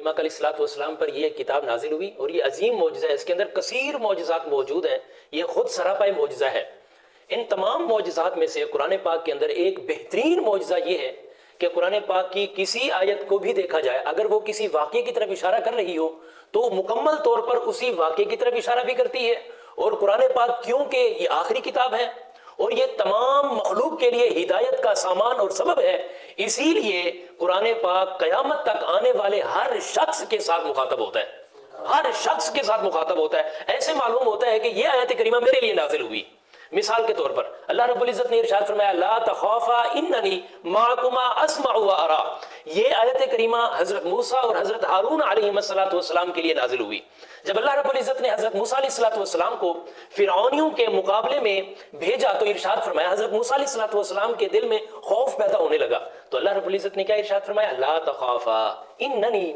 امام علیہ الصلوۃ والسلام پر یہ کتاب نازل ہوئی اور یہ عظیم معجزہ ہے، اس کے اندر کثیر معجزات موجود ہیں، یہ خود سراپا معجزہ ہے۔ ان تمام معجزات میں سے قرآن پاک کے اندر ایک بہترین معجزہ یہ ہے کہ قرآن پاک کی کسی آیت کو بھی دیکھا جائے، اگر وہ کسی واقعے کی طرف اشارہ کر رہی ہو تو مکمل طور پر اسی واقعے کی طرف اشارہ بھی کرتی ہے۔ اور قرآن پاک کیونکہ یہ آخری کتاب ہے اور یہ تمام مخلوق کے لیے ہدایت کا سامان اور سبب ہے، اسی لیے قرآن پاک قیامت تک آنے والے ہر شخص کے ساتھ مخاطب ہوتا ہے، ہر شخص کے ساتھ مخاطب ہوتا ہے۔ ایسے معلوم ہوتا ہے کہ یہ آیت کریمہ میرے لیے نازل ہوئی۔ مثال کے طور پر اللہ رب العزت نے ارشاد فرمایا لا تخافا اننی معکما اسمع و ارا، یہ آیت کریمہ حضرت موسیٰ اور حضرت ہارون علیہ السلام کے لیے نازل ہوئی۔ جب اللہ رب العزت نے حضرت موسیٰ علیہ السلام کو فرعونیوں کے مقابلے میں بھیجا تو ارشاد فرمایا، حضرت موسیٰ علیہ السلام کے دل میں خوف پیدا ہونے لگا تو اللہ رب العزت نے کیا ارشاد فرمایا، لا تخافا اننی